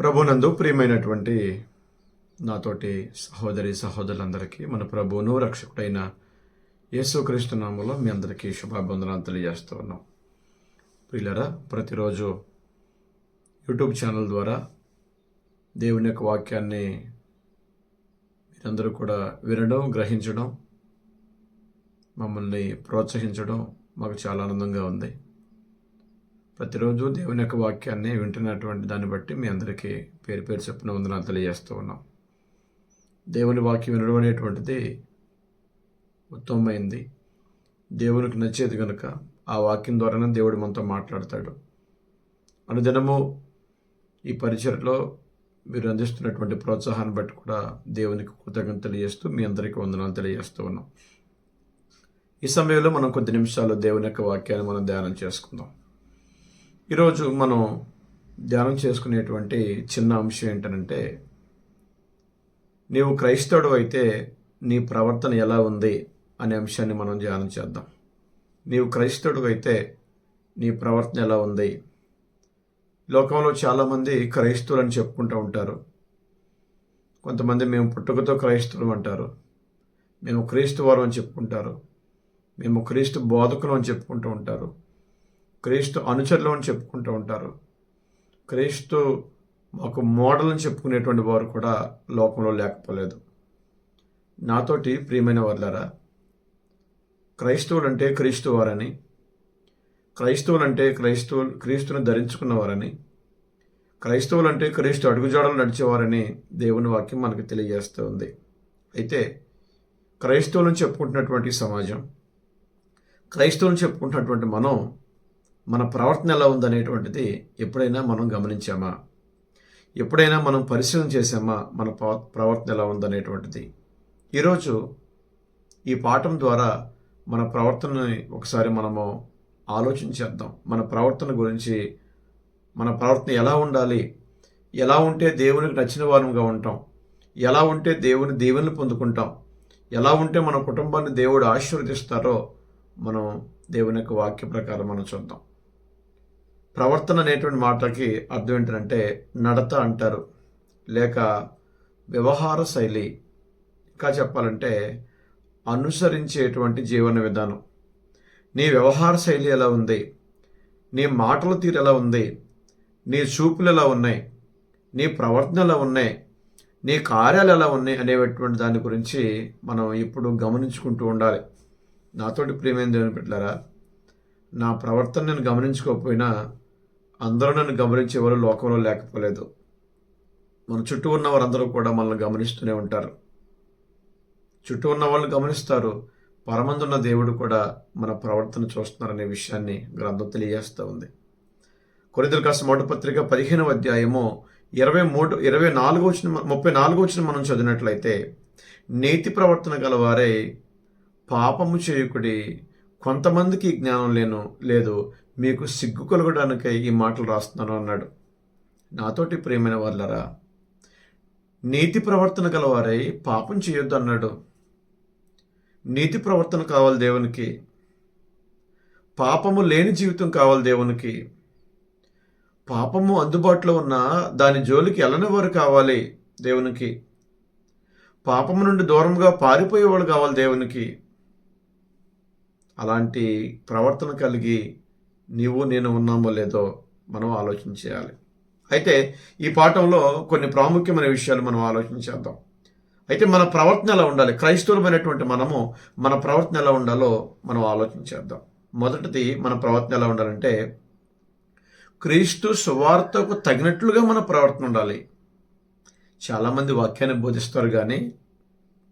ప్రభునందు ప్రియమైనటువంటి నాతోటి సహోదరి సహోదరులందరికీ మన ప్రభువును రక్షకుడైన యేసుక్రీస్తు నామములో మీ అందరికీ శుభాభివందనాలు తెలియజేస్తూ ఉన్నాం. ప్రియులరా, ప్రతిరోజు యూట్యూబ్ ఛానల్ ద్వారా దేవుని యొక్క వాక్యాన్ని మీరందరూ కూడా వినడం, గ్రహించడం, మమ్మల్ని ప్రోత్సహించడం మాకు చాలా ఆనందంగా ఉంది. ప్రతిరోజు దేవుని యొక్క వాక్యాన్ని వింటున్నటువంటి దాన్ని బట్టి మీ అందరికీ పేరు పేరు చొప్పున వందనాలు తెలియజేస్తూ ఉన్నాం. దేవుని వాక్యం వినడం అనేటువంటిది ఉత్తమమైంది, దేవునికి నచ్చేది కనుక ఆ వాక్యం ద్వారానే దేవుడు మనతో మాట్లాడతాడు. అనుదినము ఈ పరిచర్లో మీరు అందిస్తున్నటువంటి ప్రోత్సాహాన్ని బట్టి కూడా దేవునికి కృతజ్ఞత తెలియజేస్తూ మీ అందరికీ వందనాలు తెలియజేస్తూ ఉన్నాం. ఈ సమయంలో మనం కొద్ది నిమిషాలు దేవుని యొక్క వాక్యాన్ని మనం ధ్యానం చేసుకుందాం. ఈరోజు మనం ధ్యానం చేసుకునేటువంటి చిన్న అంశం ఏంటంటే, నీవు క్రైస్తవుడు అయితే నీ ప్రవర్తన ఎలా ఉంది అనే అంశాన్ని మనం ధ్యానం చేద్దాం. నీవు క్రైస్తవుడు అయితే నీ ప్రవర్తన ఎలా ఉంది? లోకంలో చాలామంది క్రైస్తవులు అని చెప్పుకుంటూ ఉంటారు. కొంతమంది మేము పుట్టుకతో క్రైస్తవులు అంటారు, మేము క్రీస్తు వారు అని చెప్పుకుంటారు, మేము క్రీస్తు బోధకులు అని చెప్పుకుంటూ ఉంటారు, క్రీస్తు అనుచరులు అని చెప్పుకుంటూ ఉంటారు, క్రీస్తు మాకు మోడల్ అని చెప్పుకునేటువంటి వారు కూడా లోకంలో లేకపోలేదు. నాతోటి ప్రియమైన వాళ్ళారా, క్రైస్తవులంటే క్రీస్తు వారని, క్రైస్తవులంటే క్రీస్తుని ధరించుకున్నవారని, క్రైస్తవులంటే క్రీస్తు అడుగుజాడలు నడిచేవారని దేవుని వాక్యం మనకు తెలియజేస్తూ ఉంది. అయితే క్రైస్తవులను చెప్పుకుంటున్నటువంటి సమాజం, క్రైస్తవులను చెప్పుకుంటున్నటువంటి మనం, మన ప్రవర్తన ఎలా ఉందనేటువంటిది ఎప్పుడైనా మనం గమనించామా? ఎప్పుడైనా మనం పరిశీలన చేసామా మన ప్రవర్తన ఎలా ఉందనేటువంటిది? ఈరోజు ఈ పాఠం ద్వారా మన ప్రవర్తనని ఒకసారి మనము ఆలోచించేద్దాం. మన ప్రవర్తన గురించి, మన ప్రవర్తన ఎలా ఉండాలి, ఎలా ఉంటే దేవునికి నచ్చిన వారంగా ఉంటాం, ఎలా ఉంటే దేవుని దీవెనలు పొందుకుంటాం, ఎలా ఉంటే మన కుటుంబాన్ని దేవుడు ఆశీర్వదిస్తారో మనం దేవుని యొక్క వాక్య ప్రకారం మనం చూద్దాం. ప్రవర్తన అనేటువంటి మాటకి అర్థం ఏంటంటే నడత అంటారు, లేక వ్యవహార శైలి, ఇంకా చెప్పాలంటే అనుసరించేటువంటి జీవన విధానం. నీ వ్యవహార శైలి ఎలా ఉంది, నీ మాటల తీరు ఎలా ఉంది, నీ చూపులు ఎలా ఉన్నాయి, నీ ప్రవర్తన ఎలా ఉన్నాయి, నీ కార్యాలు ఎలా ఉన్నాయి అనేటువంటి దాని గురించి మనం ఇప్పుడు గమనించుకుంటూ ఉండాలి. నాతోటి ప్రియమైన దేవుని బిడ్డలారా, నా ప్రవర్తన నేను గమనించుకోకపోయినా అందరూ నన్ను గమనించేవారు లోకంలో లేకపోలేదు. మన చుట్టూ ఉన్న వారందరూ కూడా మనల్ని గమనిస్తూనే ఉంటారు. చుట్టూ ఉన్న వాళ్ళు గమనిస్తారు, పరమందున్న దేవుడు కూడా మన ప్రవర్తన చూస్తున్నారనే విషయాన్ని గ్రంథం తెలియజేస్తూ ఉంది. కొరింథీయులకు రాసిన మొదటి పత్రిక 15వ అధ్యాయము 34 మనం చదివినట్లయితే, నీతి ప్రవర్తన గలవారై పాపము చేయకుడి, కొంతమందికి జ్ఞానం లేదు, మీకు సిగ్గు కలగడానికై ఈ మాటలు రాస్తున్నాను అన్నాడు. నాతోటి ప్రియమైన వాళ్ళరా, నీతి ప్రవర్తన గలవారై పాపం చేయొద్దు అన్నాడు. నీతి ప్రవర్తన కావాలి దేవునికి, పాపము లేని జీవితం కావాలి దేవునికి. పాపము అందుబాటులో ఉన్న దాని జోలికి వెళ్ళని వారు కావాలి దేవునికి. పాపము నుండి దూరంగా పారిపోయేవాళ్ళు కావాలి దేవునికి. అలాంటి ప్రవర్తన కలిగి నీవు నేను ఉన్నామో లేదో మనం ఆలోచించేయాలి. అయితే ఈ పాఠంలో కొన్ని ప్రాముఖ్యమైన విషయాలు మనం ఆలోచించేద్దాం. అయితే మన ప్రవర్తన ఎలా ఉండాలి, క్రైస్తవులమైనటువంటి మనము మన ప్రవర్తన ఎలా ఉండాలో మనం ఆలోచించేద్దాం. మొదటిది, మన ప్రవర్తన ఎలా ఉండాలంటే క్రీస్తు సువార్తకు తగినట్లుగా మన ప్రవర్తన ఉండాలి. చాలామంది వాక్యాన్ని బోధిస్తారు కానీ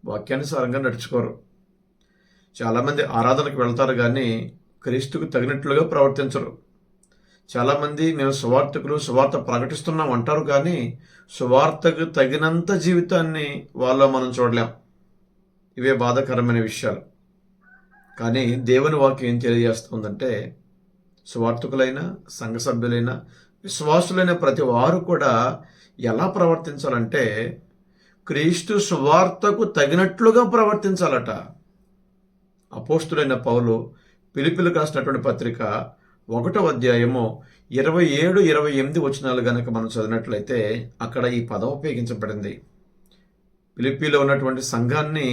వాక్యానుసారంగా నడుచుకోరు. చాలామంది ఆరాధనకు వెళ్తారు కానీ క్రీస్తుకు తగినట్లుగా ప్రవర్తించరు. చాలామంది మేము సువార్త ప్రకటిస్తున్నాం అంటారు కానీ సువార్తకు తగినంత జీవితాన్ని వాళ్ళలో మనం చూడలేం. ఇవే బాధాకరమైన విషయాలు. కానీ దేవుని వాక్యం ఏం తెలియజేస్తుందంటే, సువార్తకులైన, సంఘ సభ్యులైన, విశ్వాసులైన ప్రతి వారు కూడా ఎలా ప్రవర్తించాలంటే క్రీస్తు సువార్తకు తగినట్లుగా ప్రవర్తించాలట. అపోస్తుడైన పౌలు ఫిలిప్పీయులకు రాసినటువంటి పత్రిక 1వ అధ్యాయము 27, 28 వచనాలు గనక మనం చదివినట్లయితే అక్కడ ఈ పదం ఉపయోగించబడింది. ఫిలిప్పీలో ఉన్నటువంటి సంఘాన్ని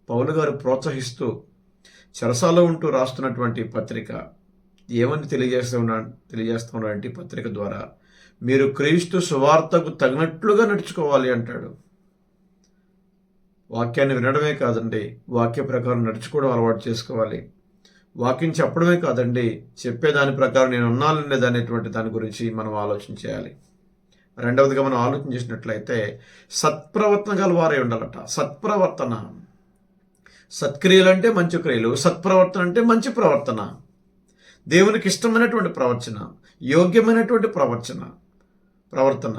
పౌలు గారు ప్రోత్సహిస్తూ చెరసాలో ఉంటూ రాస్తున్నటువంటి పత్రిక ఏమని తెలియజేస్తున్నాడంటే ఈ పత్రిక ద్వారా మీరు క్రీస్తు సువార్తకు తగినట్లుగా నడుచుకోవాలి అంటాడు. వాక్యాన్ని వినడమే కాదండి, వాక్య ప్రకారం నడుచుకోవడం అలవాటు చేసుకోవాలి. వాక్యం చెప్పడమే కాదండి, చెప్పేదాని ప్రకారం నేను ఉన్నాను లేదా అనేటువంటి దాని గురించి మనం ఆలోచన చేయాలి. రెండవదిగా మనం ఆలోచన చేసినట్లయితే సత్ప్రవర్తన గల వారే ఉండాలట. సత్ప్రవర్తన, సత్క్రియలు అంటే మంచి క్రియలు, సత్ప్రవర్తన అంటే మంచి ప్రవర్తన, దేవునికి ఇష్టమైనటువంటి ప్రవర్తన, యోగ్యమైనటువంటి ప్రవర్తన.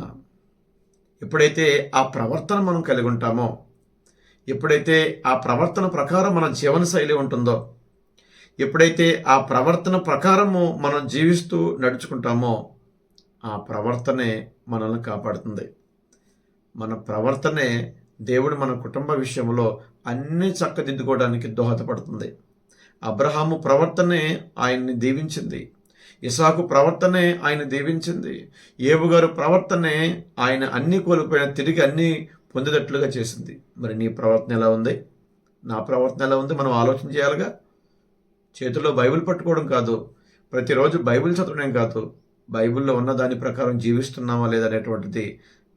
ఎప్పుడైతే ఆ ప్రవర్తన మనం కలిగి ఉంటామో, ఎప్పుడైతే ఆ ప్రవర్తన ప్రకారం మన జీవనశైలి ఉంటుందో, ఎప్పుడైతే ఆ ప్రవర్తన ప్రకారము మనం జీవిస్తూ నడుచుకుంటామో, ఆ ప్రవర్తనే మనల్ని కాపాడుతుంది. మన ప్రవర్తనే దేవుడు మన కుటుంబ విషయంలో అన్ని చక్కదిద్దుకోవడానికి దోహదపడుతుంది. అబ్రహాము ప్రవర్తనే ఆయన్ని దీవించింది. ఇసాకు ప్రవర్తనే ఆయన దీవించింది. ఏబు గారు ప్రవర్తనే ఆయన అన్ని కోల్పోయిన తిరిగి అన్నీ పొందేటట్లుగా చేసింది. మరి నీ ప్రవర్తన ఎలా ఉంది? నా ప్రవర్తన ఎలా ఉంది? మనం ఆలోచన చేయాలిగా. చేతిలో బైబిల్ పట్టుకోవడం కాదు, ప్రతిరోజు బైబిల్ చదవడం కాదు, బైబిల్లో ఉన్న దాని ప్రకారం జీవిస్తున్నామా లేదనేటువంటిది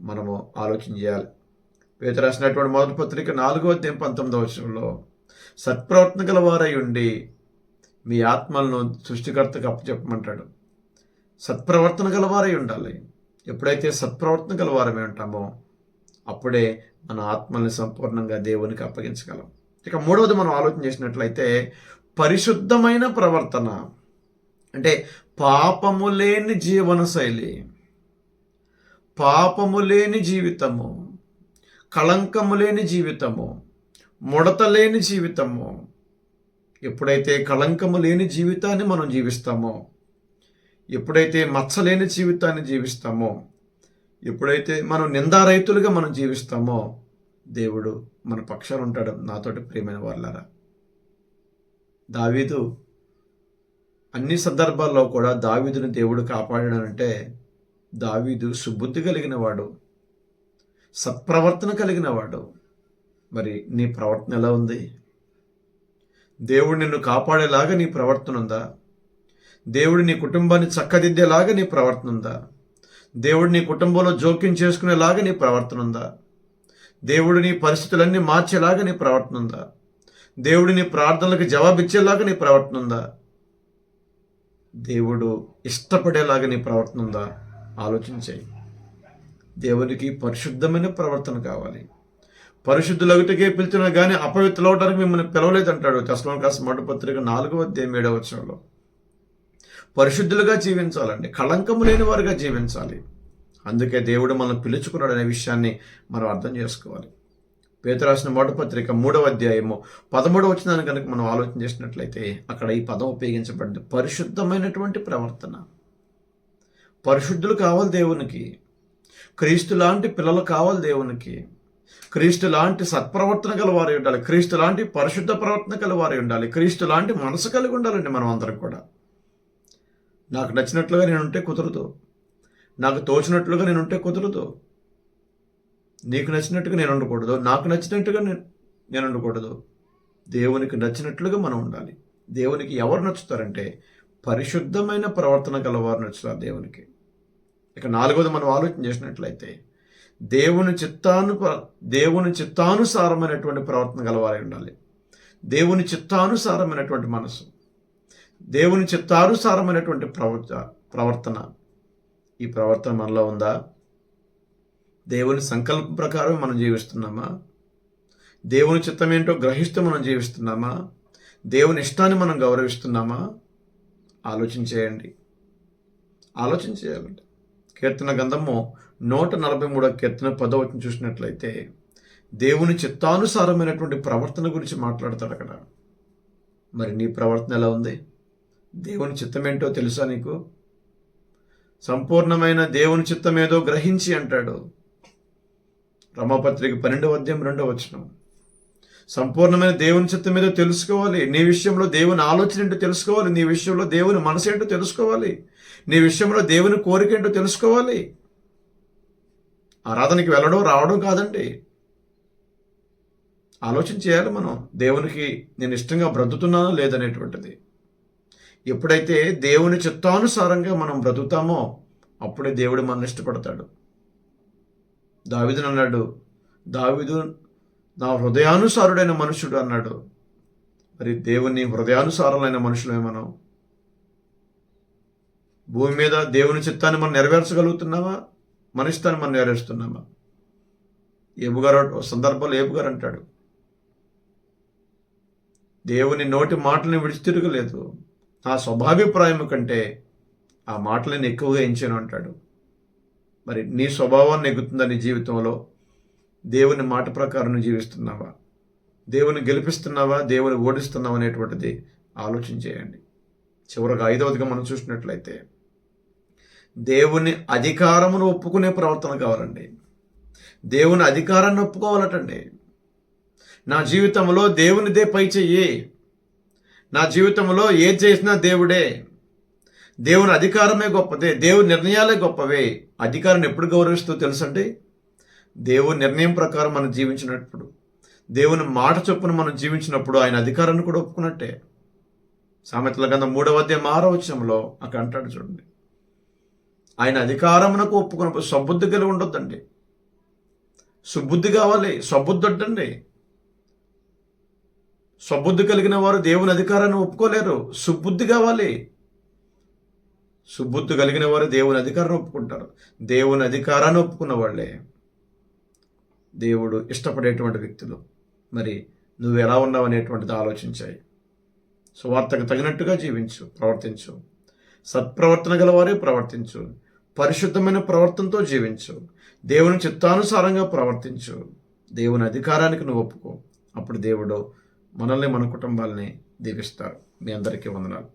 మనము ఆలోచన చేయాలి. పేతురు రాసినటువంటి మొదటి పత్రిక 4వ అధ్యాయం 19వ వచనంలో సత్ప్రవర్తన గల వారై ఉండి మీ ఆత్మలను సృష్టికర్తకు అప్పచెప్పమంటాడు. సత్ప్రవర్తన గల వారై ఉండాలి. ఎప్పుడైతే సత్ప్రవర్తన గల వారమే ఉంటామో అప్పుడే మన ఆత్మల్ని సంపూర్ణంగా దేవునికి అప్పగించగలం. ఇక మూడవది మనం ఆలోచన చేసినట్లయితే పరిశుద్ధమైన ప్రవర్తన అంటే పాపము లేని జీవనశైలి, పాపము లేని జీవితము, కళంకము లేని జీవితము, ముడత లేని జీవితము. ఎప్పుడైతే కళంకము లేని జీవితాన్ని మనం జీవిస్తామో, ఎప్పుడైతే మచ్చలేని జీవితాన్ని జీవిస్తామో, ఎప్పుడైతే మనం నిందారహితులుగా మనం జీవిస్తామో దేవుడు మన పక్షాన ఉంటాడు. నాతోటి ప్రియమైన వాళ్ళారా, దావీదు అన్ని సందర్భాల్లో కూడా దావీదుని దేవుడు కాపాడాడంటే దావీదు సుబుద్ధి కలిగిన వాడు, సత్ప్రవర్తన కలిగిన వాడు. మరి నీ ప్రవర్తన ఎలా ఉంది? దేవుడు నిన్ను కాపాడేలాగా నీ ప్రవర్తన ఉందా? దేవుడు నీ కుటుంబాన్ని చక్కదిద్దేలాగా నీ ప్రవర్తన ఉందా? దేవుడు నీ కుటుంబంలో జోక్యం చేసుకునేలాగా నీ ప్రవర్తన ఉందా? దేవుడు నీ పరిస్థితులన్నీ మార్చేలాగా నీ ప్రవర్తన ఉందా? దేవుడు నీ ప్రార్థనలకు జవాబిచ్చేలాగా నీ ప్రవర్తన ఉందా? దేవుడు ఇష్టపడేలాగా నీ ప్రవర్తన ఉందా? ఆలోచించాయి. దేవునికి పరిశుద్ధమైన ప్రవర్తన కావాలి. పరిశుద్ధులగుటకే పిలిచిన కానీ అపవిత్రులవడానికి మిమ్మల్ని పిలవలేదంటాడు తెస్సలోనికీయులకు రాసిన మొదటి పత్రిక 4వ అధ్యాయం 7వ వచనంలో. పరిశుద్ధులుగా జీవించాలండి, కళంకము లేని వారుగా జీవించాలి. అందుకే దేవుడు మనల్ని పిలుచుకున్నాడు అనే విషయాన్ని మనం అర్థం చేసుకోవాలి. పేతురు రాసిన మొదటి పత్రిక 3వ అధ్యాయము 13వ వచనాన్ని కనుక మనం ఆలోచన చేసినట్లయితే అక్కడ ఈ పదం ఉపయోగించబడింది, పరిశుద్ధమైనటువంటి ప్రవర్తన. పరిశుద్ధులు కావాలి దేవునికి, క్రీస్తు లాంటి పిల్లలు కావాలి దేవునికి, క్రీస్తు లాంటి సత్ప్రవర్తన గల వారి ఉండాలి, క్రీస్తు లాంటి పరిశుద్ధ ప్రవర్తన గల వారి ఉండాలి, క్రీస్తు లాంటి మనసు కలిగి ఉండాలండి మనం అందరం కూడా. నాకు నచ్చినట్లుగా నేనుంటే కుదరదు, నాకు తోచినట్లుగా నేనుంటే కుదరదు, నీకు నచ్చినట్టుగా నేను ఉండకూడదు, నాకు నచ్చినట్టుగా నేను ఉండకూడదు. దేవునికి నచ్చినట్లుగా మనం ఉండాలి. దేవునికి ఎవరు నచ్చుతారంటే పరిశుద్ధమైన ప్రవర్తన గలవారు నచ్చుతారు దేవునికి. ఇక 4వది మనం ఆలోచన చేసినట్లయితే దేవుని చిత్తానుసారమైనటువంటి ప్రవర్తన గలవారై ఉండాలి. దేవుని చిత్తానుసారమైనటువంటి మనసు, దేవుని చిత్తానుసారమైనటువంటి ప్రవర్తన. ఈ ప్రవర్తన మనలో ఉందా? దేవుని సంకల్పం ప్రకారం మనం జీవిస్తున్నామా? దేవుని చిత్తం ఏంటో గ్రహిస్తూ మనం జీవిస్తున్నామా? దేవుని ఇష్టాన్ని మనం గౌరవిస్తున్నామా? ఆలోచన చేయండి, ఆలోచన చేయాలండి. కీర్తన గ్రంథము 143వ కీర్తన 10వ వచనం చూసినట్లయితే దేవుని చిత్తానుసారమైనటువంటి ప్రవర్తన గురించి మాట్లాడతాడు అక్కడ. మరి నీ ప్రవర్తన ఎలా ఉంది? దేవుని చిత్తం ఏంటో తెలుసా నీకు? సంపూర్ణమైన దేవుని చిత్తం ఏదో గ్రహించి అంటాడు రోమాపత్రిక 12వ అధ్యాయం 2వ వచనం. సంపూర్ణమైన దేవుని చిత్తం ఏదో తెలుసుకోవాలి. నీ విషయంలో దేవుని ఆలోచన ఏంటో తెలుసుకోవాలి, నీ విషయంలో దేవుని మనసు ఏంటో తెలుసుకోవాలి, నీ విషయంలో దేవుని కోరిక ఏంటో తెలుసుకోవాలి. ఆరాధనకి వెళ్ళడం రావడం కాదండి. ఆలోచన చేయాలి మనం. దేవునికి నేను ఇష్టంగా బ్రతుకుతున్నానో లేదనేటువంటిది. ఎప్పుడైతే దేవుని చిత్తానుసారంగా మనం బ్రతుకుతామో అప్పుడే దేవుడు మనల్ని ఇష్టపడతాడు. దావీదును అన్నాడు, దావీదు నా హృదయానుసారుడైన మనుషుడు అన్నాడు. మరి దేవుని హృదయానుసారులైన మనుషులే మనం. భూమి మీద దేవుని చిత్తాన్ని మనం నెరవేర్చగలుగుతున్నామా? మన ఇష్టాన్ని మనం నెరవేరుస్తున్నామా? ఏబుగారు సందర్భంలో ఏబుగారు అంటాడు, దేవుని నోటి మాటలను విడిచితిరగలేదు, నా స్వభాభిప్రాయం కంటే ఆ మాటలను ఎక్కువగా ఎంచాను అంటాడు. మరి నీ స్వభావాన్ని ఎగుతుందా నీ జీవితంలో? దేవుని మాట ప్రకారం జీవిస్తున్నావా? దేవుని గెలిపిస్తున్నావా? దేవుని ఓడిస్తున్నావా అనేటువంటిది ఆలోచన చేయండి. చివరగా 5వదిగా మనం చూసినట్లయితే దేవుని అధికారమును ఒప్పుకునే ప్రవర్తన కావాలండి. దేవుని అధికారాన్ని ఒప్పుకోవాలటండి. నా జీవితంలో దేవునిదే పై చెయ్యి. నా జీవితంలో ఏది చేసినా దేవుడే. దేవుని అధికారమే గొప్పదే. దేవుని నిర్ణయాలే గొప్పవే. అధికారాన్ని ఎప్పుడు గౌరవిస్తూ తెలుసండి? దేవుని నిర్ణయం ప్రకారం మనం జీవించినప్పుడు, దేవుని మాట చొప్పున మనం జీవించినప్పుడు ఆయన అధికారాన్ని కూడా ఒప్పుకున్నట్టే. సామెతల గ్రంథం 3వ అధ్యాయం 6వ వచనంలో అక్కడ అంటాడు చూడండి, ఆయన అధికారమునకు ఒప్పుకున్నప్పుడు సబ్బుద్ధి కలిగి ఉండొద్దండి. సుబుద్ధి కావాలి, సబ్బుద్ధి వద్దండి. సబ్బుద్ధి కలిగిన వారు దేవుని అధికారాన్ని ఒప్పుకోలేరు. సుబుద్ధి కావాలి. సుబుద్ధి కలిగిన వారు దేవుని అధికారాన్ని ఒప్పుకుంటారు. దేవుని అధికారాన్ని ఒప్పుకున్న వాళ్ళే దేవుడు ఇష్టపడేటువంటి వ్యక్తులు. మరి నువ్వు ఎలా ఉన్నావు అనేటువంటిది ఆలోచించాయి. సువార్తకు తగినట్టుగా జీవించు, ప్రవర్తించు. సత్ప్రవర్తన గలవారే ప్రవర్తించు. పరిశుద్ధమైన ప్రవర్తనతో జీవించు. దేవుని చిత్తానుసారంగా ప్రవర్తించు. దేవుని అధికారానికి నువ్వు ఒప్పుకో. అప్పుడు దేవుడు మనల్ని, మన కుటుంబాలని దీవిస్తారు. మీ అందరికీ వందనాలు.